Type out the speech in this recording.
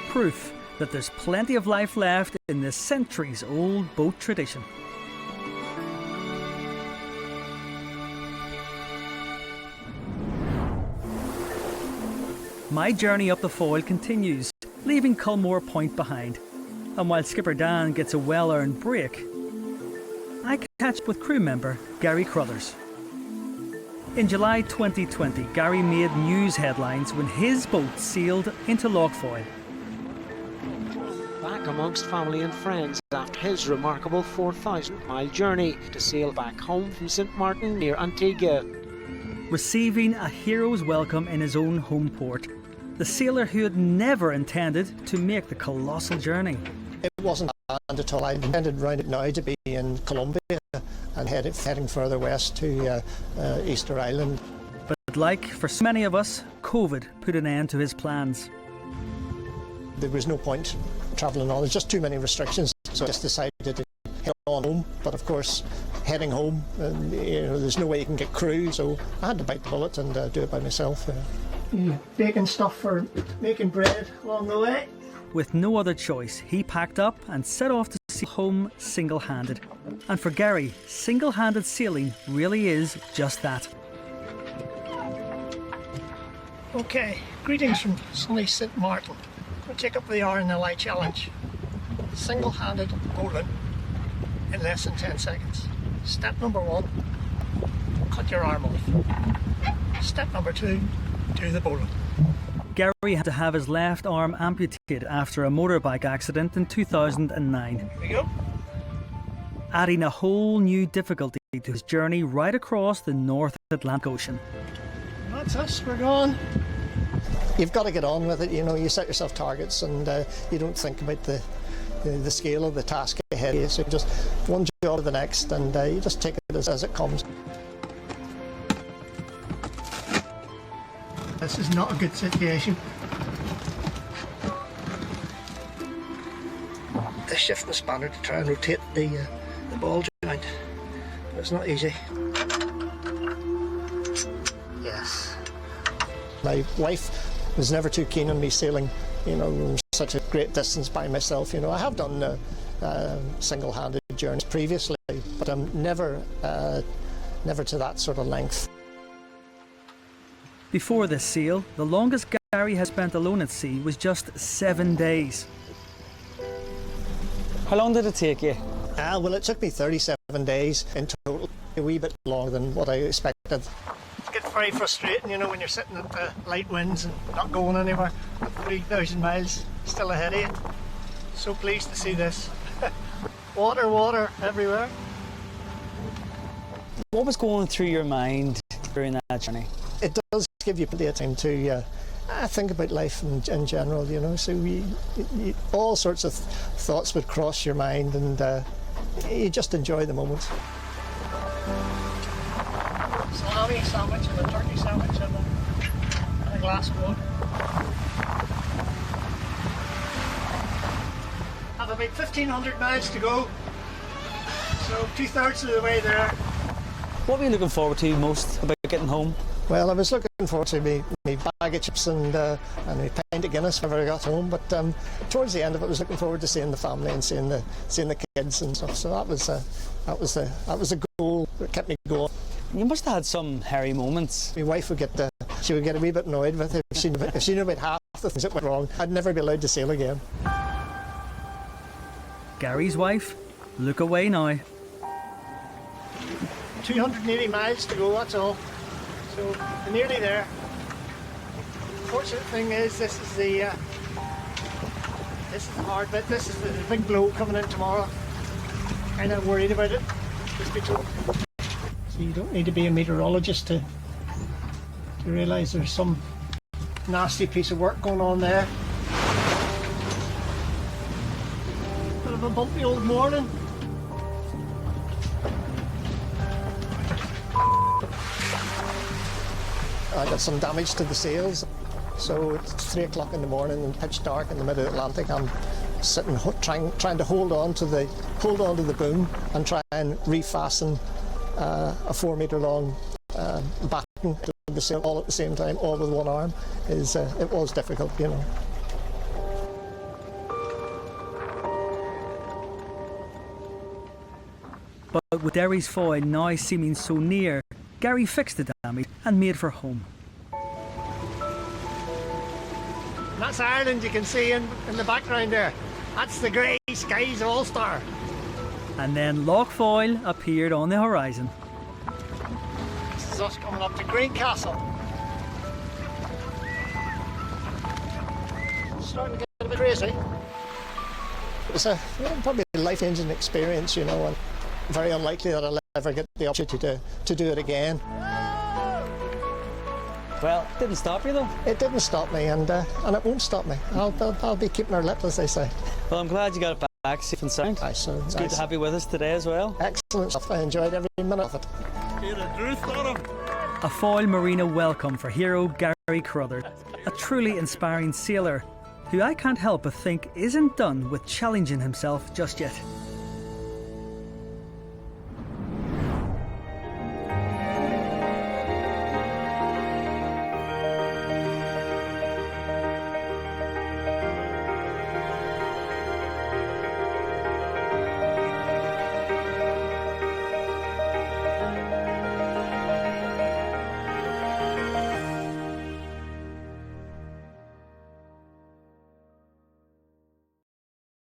proof that there's plenty of life left in this centuries-old boat tradition. My journey up the Foyle continues, leaving Culmore Point behind. And while Skipper Dan gets a well-earned break, I catch up with crew member Garry Crothers. In July 2020, Garry made news headlines when his boat sailed into Lough Foyle. Back amongst family and friends after his remarkable 4,000-mile journey to sail back home from St Martin near Antigua. Receiving a hero's welcome in his own home port, the sailor who had never intended to make the colossal journey. It wasn't planned at all. I intended right now to be in Colombia and heading further west to Easter Island. But like for so many of us, COVID put an end to his plans. There was no point travelling on. There's just too many restrictions, so I just decided to head on home. But of course, heading home, there's no way you can get crew, so I had to bite the bullet and do it by myself. Baking stuff for making bread along the way. With no other choice, he packed up and set off to sail home single-handed. And for Garry, single-handed sailing really is just that. Okay, greetings from sunny St Martin. We'll take up the hour in the light challenge. Single-handed bowling in less than 10 seconds. Step number 1, cut your arm off. Step number 2, do the bowling. Garry had to have his left arm amputated after a motorbike accident in 2009. Here we go. Adding a whole new difficulty to his journey right across the North Atlantic Ocean. That's us, we're gone. You've got to get on with it, you set yourself targets and you don't think about the scale of the task ahead of you. So just one job to the next and you just take it as it comes. This is not a good situation. The shifting spanner to try and rotate the ball joint, but it's not easy. Yes. My wife was never too keen on me sailing, such a great distance by myself. I have done single-handed journeys previously, but I'm never to that sort of length. Before this sail, the longest Garry has spent alone at sea was just 7 days. How long did it take you? Well, it took me 37 days in total, a wee bit longer than what I expected. It gets very frustrating, when you're sitting at the light winds and not going anywhere. 3,000 miles still ahead of you. So pleased to see this. Water everywhere. What was going through your mind during that journey? It does give you plenty of time to think about life in general, so all sorts of thoughts would cross your mind and you just enjoy the moment. Salami sandwich and a turkey sandwich and a glass of water. Have about 1,500 miles to go, so 2/3 of the way there. What were you looking forward to most about getting home? Well, I was looking forward to me bag of chips and my pint of Guinness whenever I got home. But towards the end of it, I was looking forward to seeing the family and seeing the kids and stuff. So that was the goal that kept me going. You must have had some hairy moments. My wife would get a wee bit annoyed with it if she knew about half the things that went wrong. I'd never be allowed to sail again. Garry's wife, look away now. 280 miles to go. That's all. So we're nearly there. Fortunate thing is this is the hard bit. This is the big blow coming in tomorrow. Kind of worried about it. Just be told. So you don't need to be a meteorologist to realise there's some nasty piece of work going on there. Bit of a bumpy old morning. I got some damage to the sails, so it's 3 o'clock in the morning and pitch dark in the mid-Atlantic. I'm sitting trying to hold on to the boom and try and refasten a 4 metre long batten to the sail all at the same time, all with one arm. It was difficult, But with Derry's Foyle now seeming so near, Garry fixed the damage and made for home. That's Ireland you can see in the background there. That's the grey skies of Ulster. And then Loch Foyle appeared on the horizon. This is us coming up to Greencastle. Starting to get a bit crazy. It's probably a life-changing experience, you know, and very unlikely that I'll ever get the opportunity to do it again. Well, it didn't stop you though. It didn't stop me, and it won't stop me. I'll be keeping her lip, as they say. Well, I'm glad you got it back safe and sound. Aye, so It's good to have you with us today as well. Excellent stuff. I enjoyed every minute of it. A Foyle Marina welcome for hero Garry Crothers, a truly inspiring sailor who I can't help but think isn't done with challenging himself just yet.